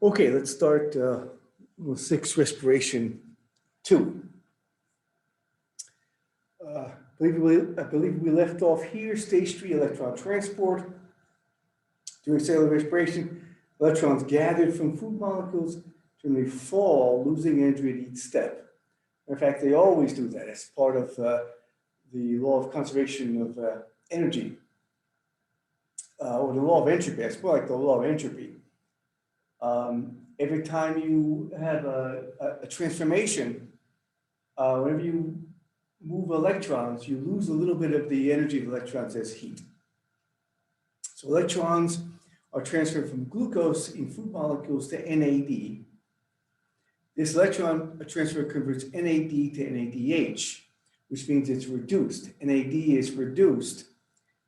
Okay, let's start with 6 respiration 2. I believe we left off here, stage 3, electron transport. During cellular respiration, electrons gathered from food molecules generally fall, losing energy at each step. In fact, they always do that as part of the law of conservation of energy, or the law of entropy. It's more like the law of entropy. Every time you have a transformation, whenever you move electrons, you lose a little bit of the energy of electrons as heat. So electrons are transferred from glucose in food molecules to NAD. This electron transfer converts NAD to NADH, which means it's reduced. NAD is reduced,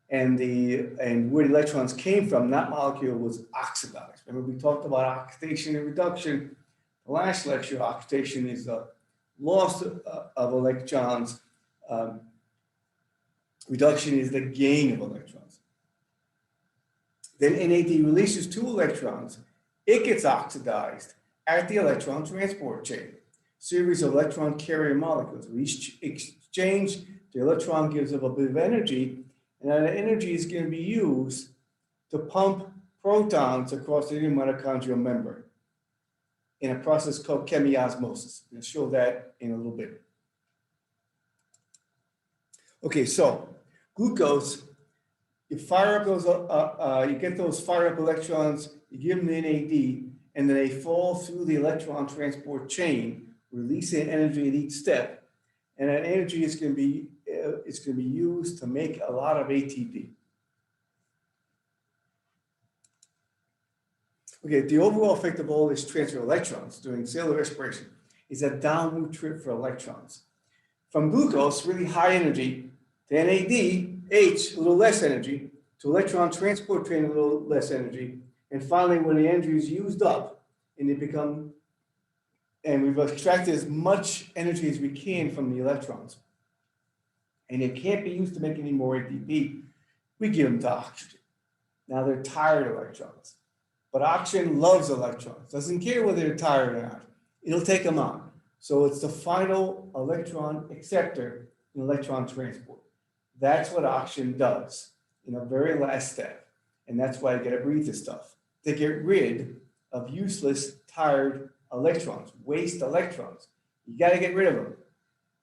and where the electrons came from, that molecule was oxidized. Remember, we talked about oxidation and reduction. The last lecture, oxidation is the loss of electrons. Reduction is the gain of electrons. Then NAD releases 2 electrons. It gets oxidized at the electron transport chain. Series of electron carrier molecules. We exchange, the electron gives up a bit of energy, and that energy is going to be used to pump protons across the inner mitochondrial membrane in a process called chemiosmosis. I'll show that in a little bit. Okay, so glucose, you fire up those, you get those fire up electrons, you give them the NAD, and then they fall through the electron transport chain, releasing energy at each step, and that energy is going to be used to make a lot of ATP. Okay, the overall effect of all this transfer of electrons during cellular respiration is a downward trip for electrons. From glucose, really high energy, to NADH, a little less energy, to electron transport train, a little less energy, and finally, when the energy is used up, and we've extracted as much energy as we can from the electrons, and it can't be used to make any more ATP, we give them to oxygen. Now they're tired electrons, but oxygen loves electrons, doesn't care whether they're tired or not. It'll take them on. So it's the final electron acceptor in electron transport. That's what oxygen does in the very last step. And that's why you gotta breathe this stuff, to get rid of useless, tired electrons, waste electrons. You gotta get rid of them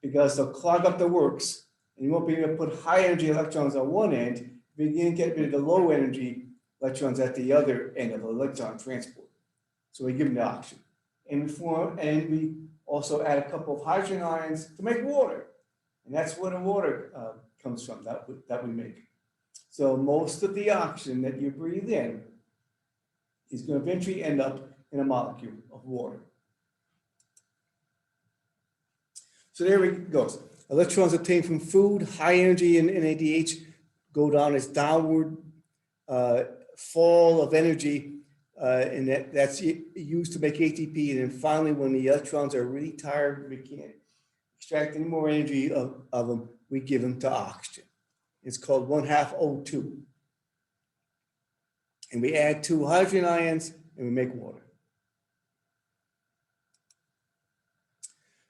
because they'll clog up the works and you won't be able to put high energy electrons on one end, begin to get rid of the low energy electrons at the other end of electron transport. So we give them the oxygen. And we also add a couple of hydrogen ions to make water. And that's where the water comes from that we make. So most of the oxygen that you breathe in is going to eventually end up in a molecule of water. So there it goes. Electrons obtained from food, high energy in NADH, go down as downward fall of energy, and that's used to make ATP. And then finally, when the electrons are really tired, we can't extract any more energy of them, we give them to oxygen. It's called 1/2 O2. And we add 2 hydrogen ions and we make water.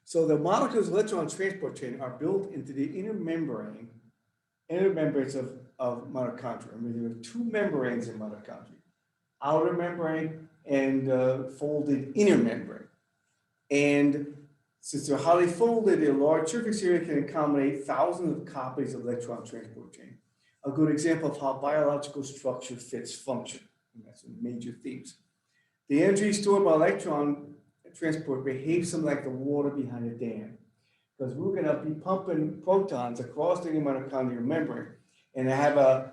So the molecules of electron transport chain are built into the inner membranes of mitochondria. I mean, there are 2 membranes in mitochondria, outer membrane and folded inner membrane. And since they're highly folded, a large surface area can accommodate thousands of copies of electron transport chain. A good example of how biological structure fits function. And that's the major themes. The energy stored by electron transport behaves something like the water behind a dam, because we're going to be pumping protons across the mitochondrial membrane and have a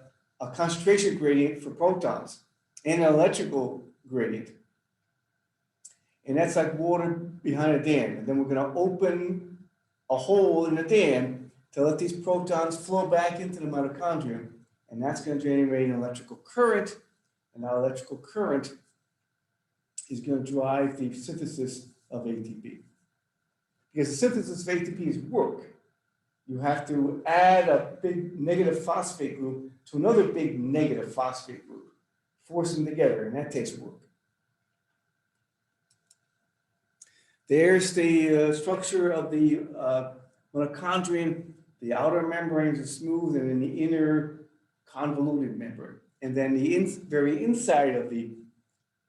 concentration gradient for protons and an electrical gradient. And that's like water behind a dam. And then we're going to open a hole in the dam to let these protons flow back into the mitochondrium. And that's going to generate an electrical current. And that electrical current is going to drive the synthesis of ATP. Because the synthesis of ATP is work. You have to add a big negative phosphate group to another big negative phosphate group, force them together, and that takes work. There's the structure of the mitochondrion. The outer membranes are smooth, and then the inner convoluted membrane. And then the very inside of the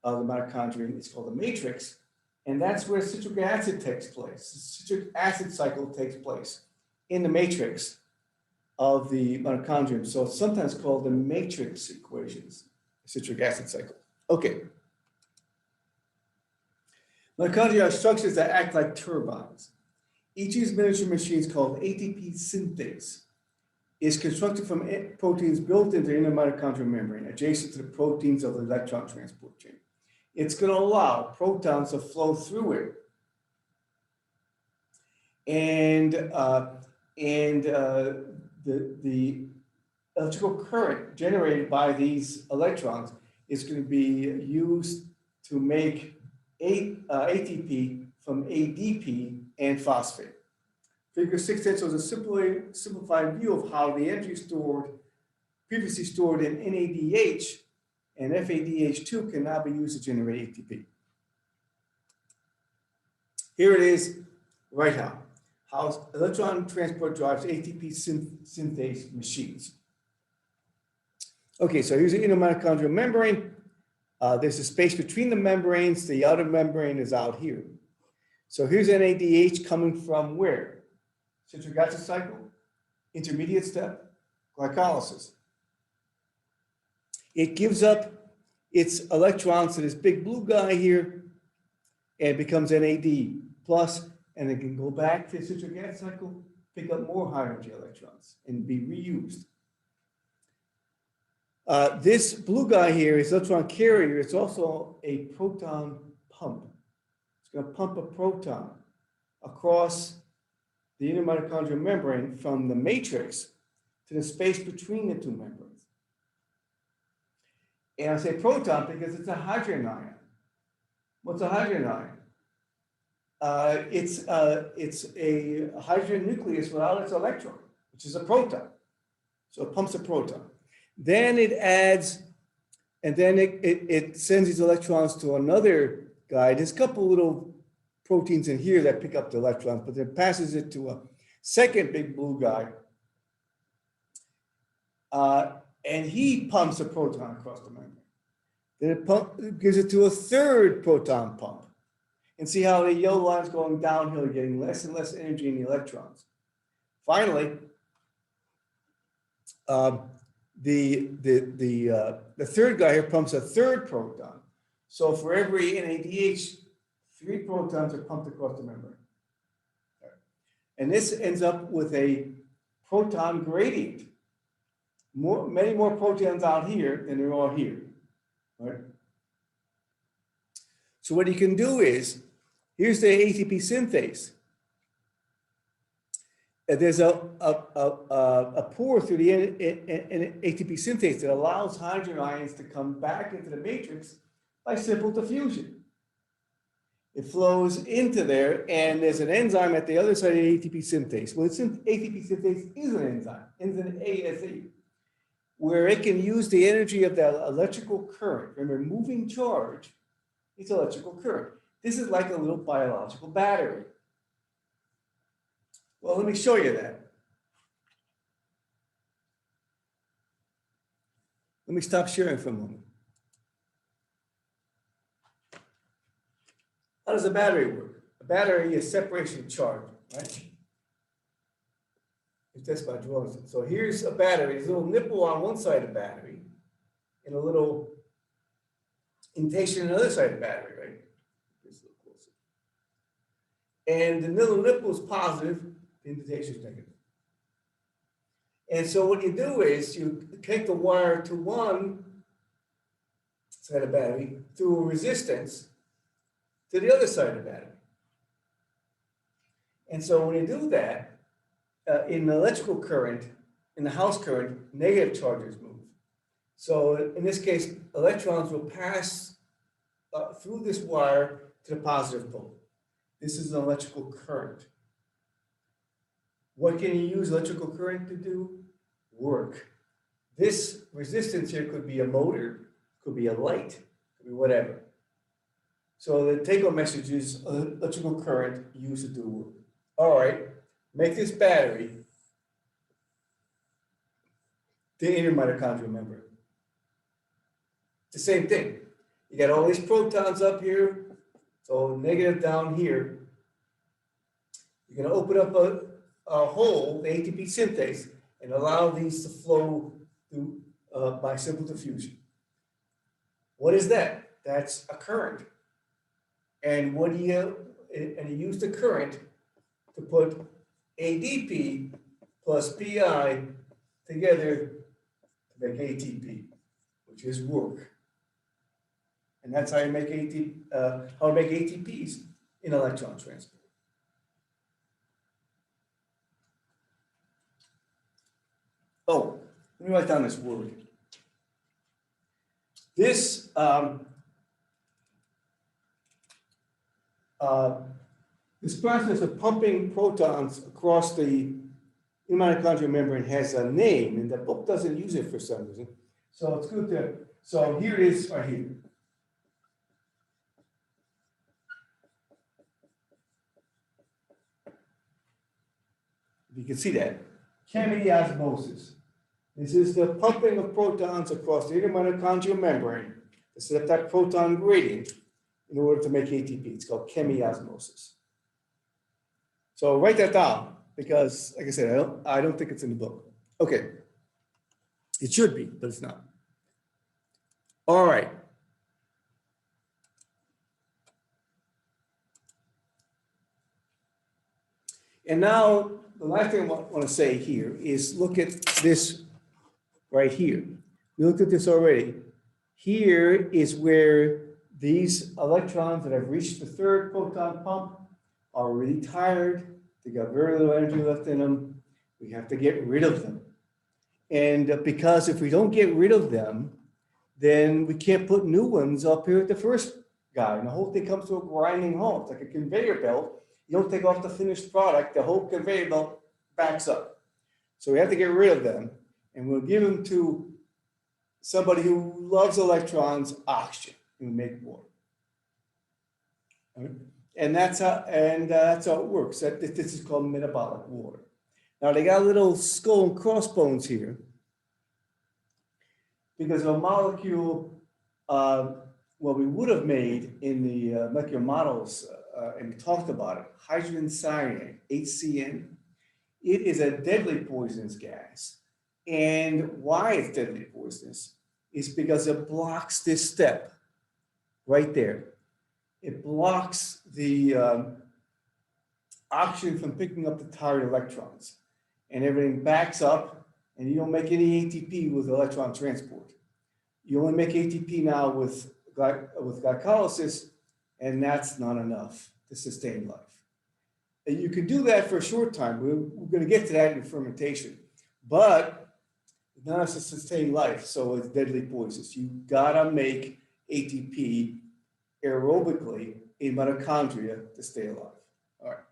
mitochondrion is called the matrix, and that's where citric acid takes place. The citric acid cycle takes place in the matrix of the mitochondrion. So it's sometimes called the matrix equations, citric acid cycle. Okay. Mitochondria are structures that act like turbines. Each of these miniature machines, called ATP synthase, is constructed from proteins built into the inner mitochondrial membrane, adjacent to the proteins of the electron transport chain. It's going to allow protons to flow through it, and the electrical current generated by these electrons is going to be used to make ATP from ADP and phosphate. Figure 6 shows a simplified view of how the energy previously stored in NADH and FADH2 can now be used to generate ATP. Here it is right now, how electron transport drives ATP synthase machines. Okay, so here's the inner mitochondrial membrane. There's a space between the membranes. The outer membrane is out here. So here's NADH coming from where? Citric acid cycle, intermediate step, glycolysis. It gives up its electrons to this big blue guy here and becomes NAD plus, and it can go back to the citric acid cycle, pick up more high energy electrons and be reused. This blue guy here is electron carrier. It's also a proton pump. It's going to pump a proton across the inner mitochondrial membrane from the matrix to the space between the two membranes. And I say proton because it's a hydrogen ion. What's a hydrogen ion? It's a hydrogen nucleus without its electron, which is a proton. So it pumps a proton. Then it adds, and then it sends these electrons to another guy. There's a couple little proteins in here that pick up the electrons, but then passes it to a second big blue guy. And he pumps a proton across the membrane. Then it gives it to a third proton pump. And see how the yellow line's going downhill, getting less and less energy in the electrons. Finally, the third guy here pumps a third proton. So for every NADH, 3 protons are pumped across the membrane. And this ends up with a proton gradient. Many more protons out here than there are here. Right? So what you can do is, here's the ATP synthase. There's a pore through the ATP synthase that allows hydrogen ions to come back into the matrix by simple diffusion. It flows into there, and there's an enzyme at the other side of the ATP synthase. Well, ATP synthase is an enzyme, enzyme ASE, where it can use the energy of the electrical current. Remember, moving charge is electrical current. This is like a little biological battery. Well, let me show you that. Let me stop sharing for a moment. How does a battery work? A battery is separation charge, right? It's just by drawing. So here's a battery. There's a little nipple on one side of the battery and a little indentation on the other side of the battery, right? Just a little closer. And the little nipple is positive, the indentation is negative. And so what you do is you connect the wire to one side of the battery through a resistance to the other side of the battery. And so when you do that, in the electrical current, in the house current, negative charges move. So in this case, electrons will pass through this wire to the positive pole. This is an electrical current. What can you use electrical current to do? Work. This resistance here could be a motor, could be a light, could be whatever. So the take-home message is electrical current used to do work. All right, make this battery the inner mitochondrial membrane. The same thing. You got all these protons up here, so negative down here. You're going to open up a hole, the ATP synthase, and allow these to flow through by simple diffusion. What is that? That's a current. And you use the current to put ADP plus PI together to make ATP, which is work. And that's how you make ATPs in electron transport. Oh, let me write down this word. This this process of pumping protons across the mitochondrial membrane has a name, and the book doesn't use it for some reason. So it's good to, so here it is right here. You can see that. Chemiosmosis. This is the pumping of protons across the inner mitochondrial membrane to set up that proton gradient in order to make ATP. It's called chemiosmosis. So write that down because, like I said, I don't think it's in the book. Okay. It should be, but it's not. All right. And now the last thing I want to say here is look at this right here. We looked at this already. Here is where these electrons that have reached the third proton pump are really tired. They got very little energy left in them. We have to get rid of them. And because if we don't get rid of them, then we can't put new ones up here at the first guy. And the whole thing comes to a grinding halt. It's like a conveyor belt. You don't take off the finished product, the whole conveyor belt backs up. So we have to get rid of them. And we'll give them to somebody who loves electrons, oxygen, and make water. Right? And that's how it works. This is called metabolic water. Now they got a little skull and crossbones here because a molecule, what we would have made in the molecular models, and we talked about it, hydrogen cyanide, HCN. It is a deadly poisonous gas. And why it's deadly poisonous is because it blocks this step right there. It blocks the oxygen from picking up the tired electrons, and everything backs up, and you don't make any ATP with electron transport. You only make ATP now with glycolysis, and that's not enough to sustain life. And you can do that for a short time. We're going to get to that in fermentation, but not to sustain life, so it's deadly poisonous. You gotta make ATP aerobically in mitochondria to stay alive. All right.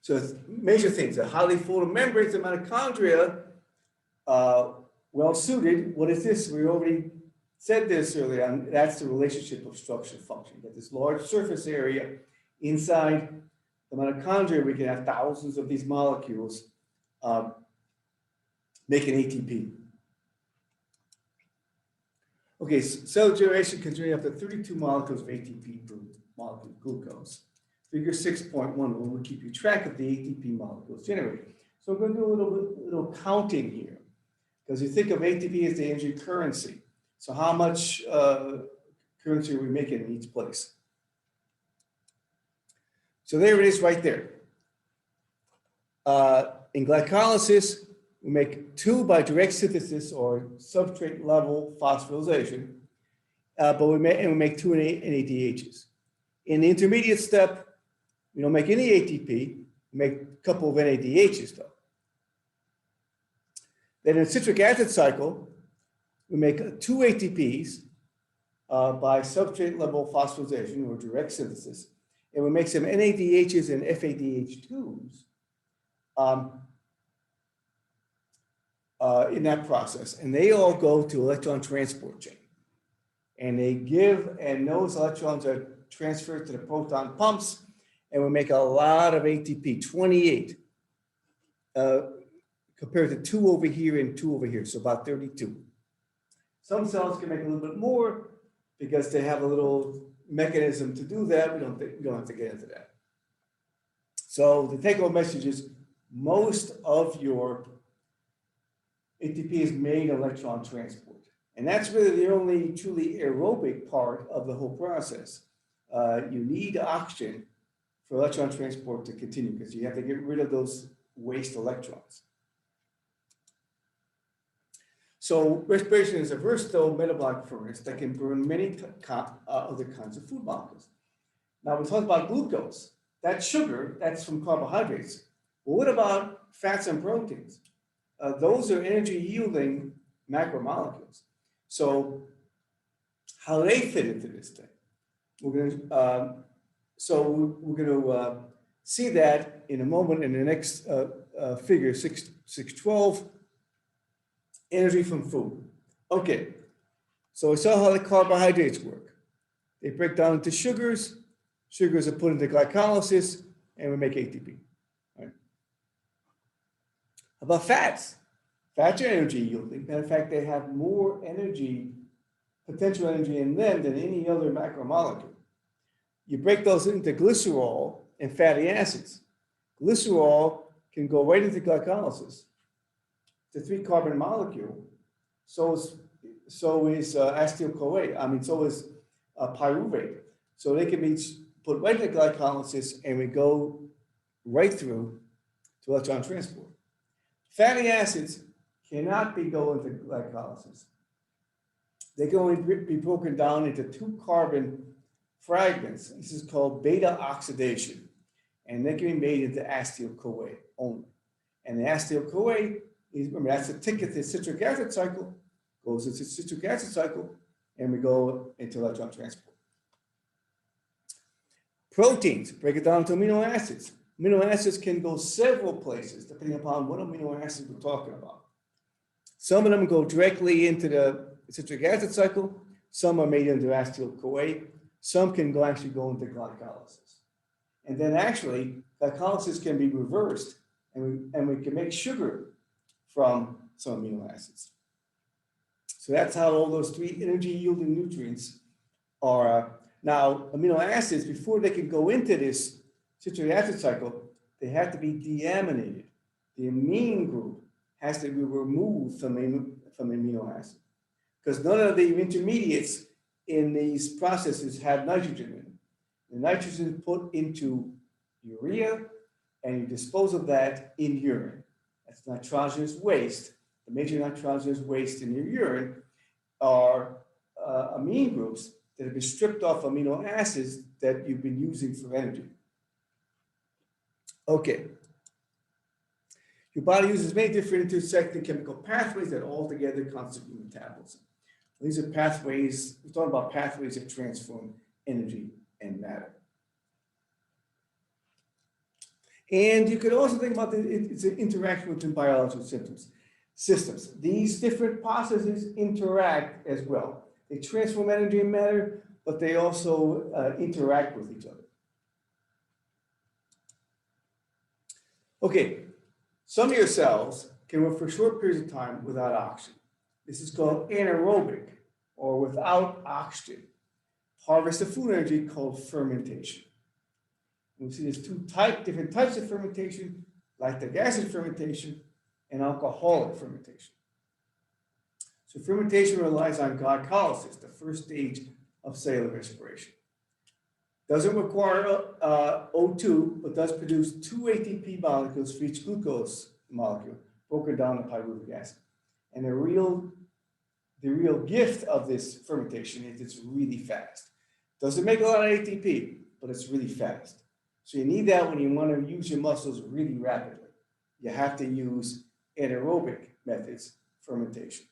So major things, the highly folded membranes of mitochondria, well suited. What is this? We already said this earlier on. That's the relationship of structure function. You got this large surface area inside the mitochondria. We can have thousands of these molecules making ATP. Okay, so cell generation can generate up to 32 molecules of ATP per molecule of glucose. Figure 6.1 will keep you track of the ATP molecules generated. So I'm going to do a little counting here, because you think of ATP as the energy currency. So how much currency are we making in each place? So there it is right there. In glycolysis, we make 2 by direct synthesis or substrate level phosphorylation, but we make 2 NADHs. In the intermediate step, we don't make any ATP, we make a couple of NADHs though. Then in the citric acid cycle, we make 2 ATPs by substrate level phosphorylation or direct synthesis, and we make some NADHs and FADH2s. in that process, and they all go to electron transport chain. And they give, and those electrons are transferred to the proton pumps, and we make a lot of ATP, 28, compared to 2 over here and 2 over here, so about 32. Some cells can make a little bit more because they have a little mechanism to do that. We don't have to get into that. So the take-home message is most of your ATP is made electron transport. And that's really the only truly aerobic part of the whole process. You need oxygen for electron transport to continue because you have to get rid of those waste electrons. So respiration is a versatile metabolic furnace that can burn many other kinds of food molecules. Now we talked about glucose. That's sugar, that's from carbohydrates. But what about fats and proteins? Those are energy yielding macromolecules. So how do they fit into this thing? We're going to see that in a moment in the next figure 612, energy from food. Okay, so we saw how the carbohydrates work. They break down into sugars. Sugars are put into glycolysis, and we make ATP. Right? How about fats? Fats are energy yielding. Matter of fact, they have more energy, potential energy in them than any other macromolecule. You break those into glycerol and fatty acids. Glycerol can go right into glycolysis. It's a 3-carbon molecule. So is acetyl-CoA. So is pyruvate. So they can be put right into glycolysis, and we go right through to electron transport. Fatty acids cannot go into glycolysis. They can only be broken down into 2-carbon fragments. This is called beta oxidation, and they can be made into acetyl-CoA only. And the acetyl-CoA is, remember, that's the ticket to the citric acid cycle, goes into the citric acid cycle, and we go into electron transport. Proteins, break it down to amino acids. Amino acids can go several places depending upon what amino acids we're talking about. Some of them go directly into the citric acid cycle. Some are made into acetyl-CoA. Some can actually go into glycolysis. And then actually, glycolysis can be reversed, and we can make sugar from some amino acids. So that's how all those 3 energy-yielding nutrients are. Now, amino acids, before they can go into this citric acid cycle, they have to be deaminated. The amine group has to be removed from amino acid because none of the intermediates in these processes have nitrogen in them. The nitrogen is put into urea, and you dispose of that in urine. That's nitrogenous waste. The major nitrogenous waste in your urine are amine groups that have been stripped off amino acids that you've been using for energy. Okay. Your body uses many different intersecting chemical pathways that all together constitute metabolism. These are pathways, we're talking about pathways that transform energy and matter. And you could also think about it's an interaction between biological systems. These different processes interact as well. They transform energy and matter, but they also interact with each other. Okay, some of your cells can work for short periods of time without oxygen. This is called anaerobic, or without oxygen. Harvest of food energy called fermentation. We see there's 2 different types of fermentation: lactic acid fermentation and alcoholic fermentation. So fermentation relies on glycolysis, the first stage of cellular respiration. Doesn't require O2, but does produce 2 ATP molecules for each glucose molecule, broken down to pyruvic acid. And the real gift of this fermentation is it's really fast. Doesn't make a lot of ATP, but it's really fast. So you need that when you want to use your muscles really rapidly. You have to use anaerobic methods, fermentation.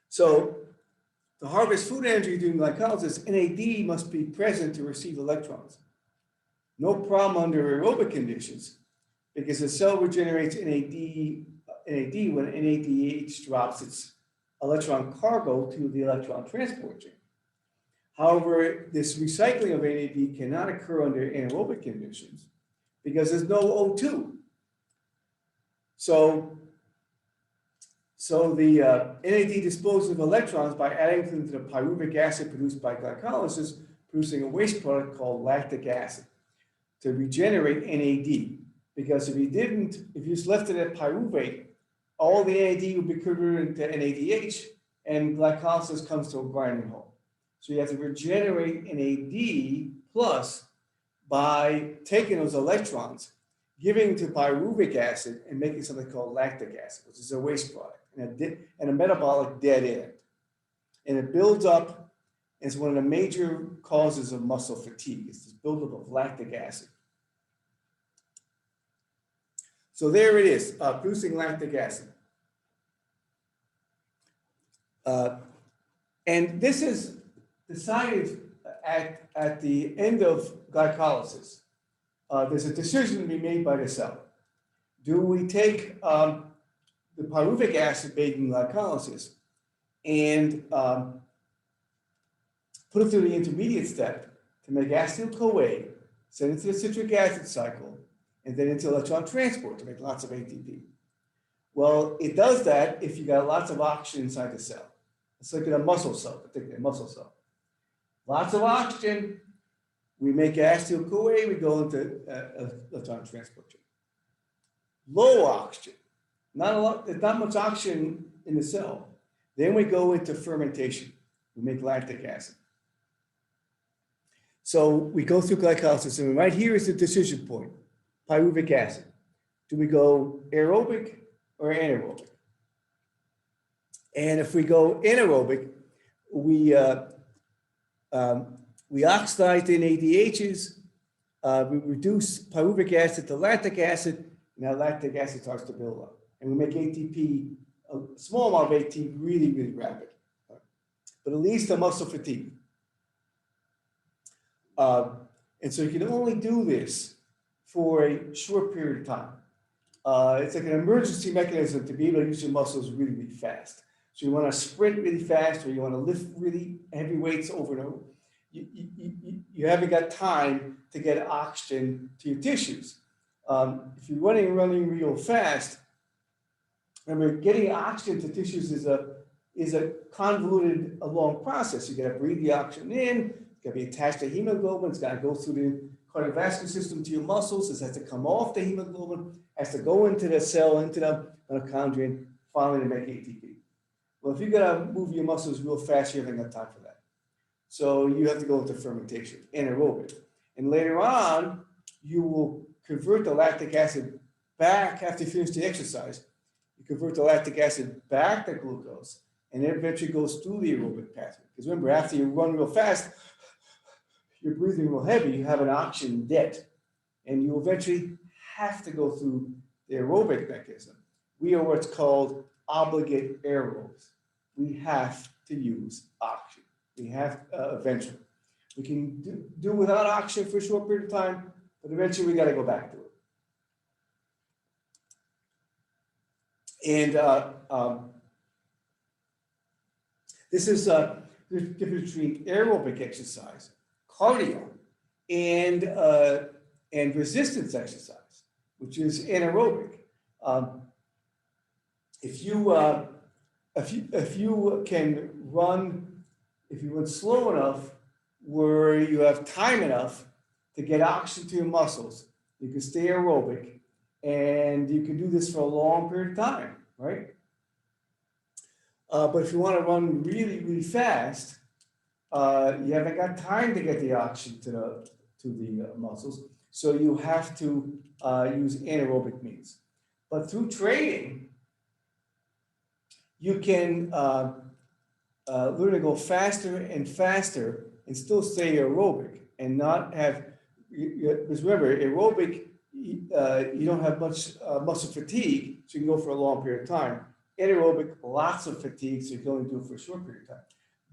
So to harvest food energy during glycolysis, NAD must be present to receive electrons. No problem under aerobic conditions because the cell regenerates NAD when NADH drops its electron cargo to the electron transport chain. However, this recycling of NAD cannot occur under anaerobic conditions because there's no O2. So the NAD disposes of electrons by adding them to the pyruvic acid produced by glycolysis, producing a waste product called lactic acid to regenerate NAD. Because if you just left it at pyruvate, all the NAD would be converted into NADH, and glycolysis comes to a grinding halt. So you have to regenerate NAD plus by taking those electrons, giving to pyruvic acid, and making something called lactic acid, which is a waste product and a metabolic dead end. And it builds up as one of the major causes of muscle fatigue. It's this buildup of lactic acid. So there it is, producing lactic acid. And this is decided at the end of glycolysis. There's a decision to be made by the cell. Do we take the pyruvic acid made in glycolysis and put it through the intermediate step to make acetyl-CoA, send it to the citric acid cycle, and then into electron transport to make lots of ATP? Well, it does that if you got lots of oxygen inside the cell. Let's look at a muscle cell, particularly a muscle cell. Lots of oxygen, we make acetyl-CoA, we go into electron transport chain. Low oxygen, there's not much oxygen in the cell. Then we go into fermentation. We make lactic acid. So we go through glycolysis, and right here is the decision point, pyruvic acid. Do we go aerobic or anaerobic? And if we go anaerobic, we oxidize the NADHs, we reduce pyruvic acid to lactic acid, and that lactic acid starts to build up. And we make ATP, a small amount of ATP, really, really rapid. But it leads to muscle fatigue. And so you can only do this for a short period of time. It's like an emergency mechanism to be able to use your muscles really, really fast. So you want to sprint really fast, or you want to lift really heavy weights over and over. You haven't got time to get oxygen to your tissues. If you're running real fast, remember, getting oxygen to tissues is a convoluted, a long process. You got to breathe the oxygen in, it's got to be attached to hemoglobin, it's got to go through the cardiovascular system to your muscles, it has to come off the hemoglobin, has to go into the cell, into the mitochondria, finally to make ATP. Well, if you got to move your muscles real fast, you haven't got time for that. So you have to go into fermentation, anaerobic. And later on, you will convert the lactic acid back after you finish the exercise. You convert the lactic acid back to glucose, and it eventually goes through the aerobic pathway. Because remember, after you run real fast, you're breathing real heavy, you have an oxygen debt, and you eventually have to go through the aerobic mechanism. We are what's called obligate aerobes. We have to use oxygen. We have eventually. We can do without oxygen for a short period of time, but eventually we got to go back to it. And this is the difference between aerobic exercise, cardio, and resistance exercise, which is anaerobic. If you can run, if you run slow enough where you have time enough to get oxygen to your muscles, you can stay aerobic, and you can do this for a long period of time, right? But if you want to run really, really fast, you haven't got time to get the oxygen to the muscles, so you have to use anaerobic means. But through training, you can learn to go faster and faster and still stay aerobic and not have, because remember, aerobic, you don't have much muscle fatigue, so you can go for a long period of time. Anaerobic, lots of fatigue, so you can only do it for a short period of time.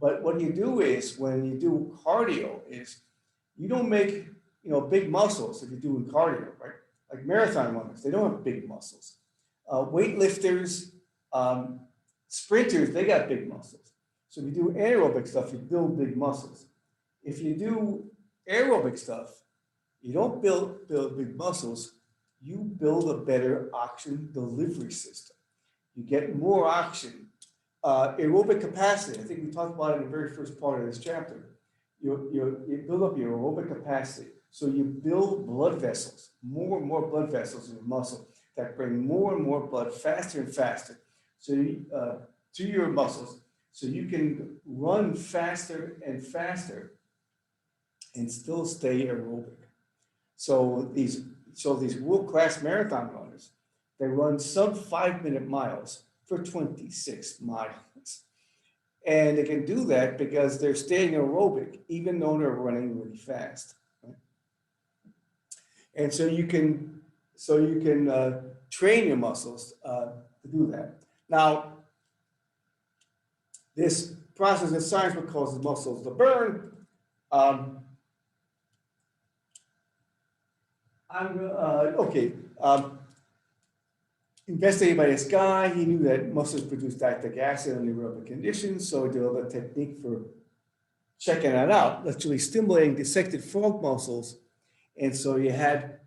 But what you do is, when you do cardio, is you don't make big muscles if you're doing cardio, right? like marathon runners, they don't have big muscles. Weightlifters, sprinters, they got big muscles. So if you do anaerobic stuff, you build big muscles. If you do aerobic stuff, you don't build big muscles, you build a better oxygen delivery system. You get more oxygen. Aerobic capacity, I think we talked about it in the very first part of this chapter. You build up your aerobic capacity. So you build blood vessels, more and more blood vessels in your muscle that bring more and more blood faster and faster to your muscles, so you can run faster and faster and still stay aerobic. So these world-class marathon runners, they run sub 5-minute miles for 26 miles. And they can do that because they're staying aerobic, even though they're running really fast. Right? And so you can train your muscles to do that. Now, this process in science what causes muscles to burn. Investigated by this guy, he knew that muscles produce lactic acid under aerobic conditions, so he developed a technique for checking that out, literally stimulating dissected frog muscles. And so you had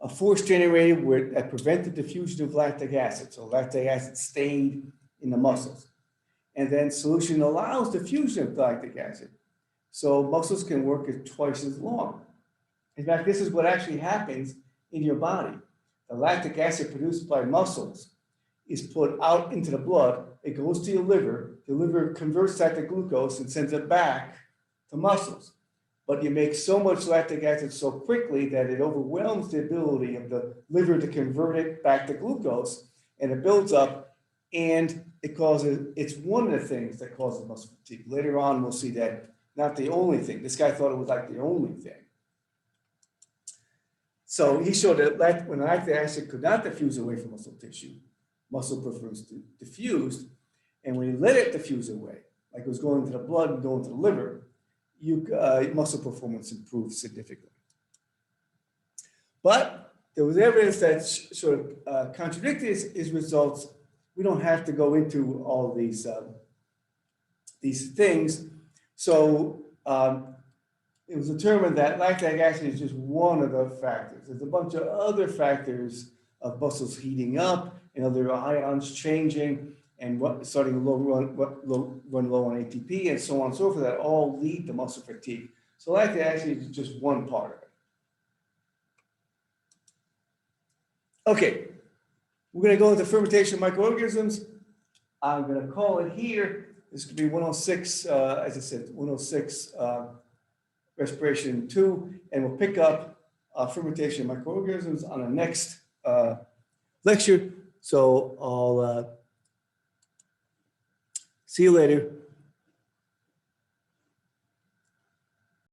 a force generated that prevented diffusion of lactic acid. So lactic acid stayed in the muscles. And then solution allows diffusion of lactic acid. So muscles can work twice as long. In fact, this is what actually happens in your body. The lactic acid produced by muscles is put out into the blood. It goes to your liver. The liver converts that to glucose and sends it back to muscles. But you make so much lactic acid so quickly that it overwhelms the ability of the liver to convert it back to glucose, and it builds up, and it's one of the things that causes muscle fatigue. Later on, we'll see that not the only thing. This guy thought it was like the only thing. So he showed that when lactic acid could not diffuse away from muscle tissue, muscle prefers to diffuse, and when you let it diffuse away, like it was going to the blood and going to the liver, muscle performance improved significantly. But there was evidence that sort of contradicted his results. We don't have to go into all these things. So it was determined that lactic acid is just one of the factors. There's a bunch of other factors of muscles heating up and other ions changing and starting to run low on ATP and so on and so forth that all lead to muscle fatigue. So lactic acid is just one part of it. Okay, we're going to go into fermentation of microorganisms. I'm going to call it here. This could be 106, as I said, 106 respiration 2, and we'll pick up fermentation of microorganisms on the next lecture. So I'll see you later.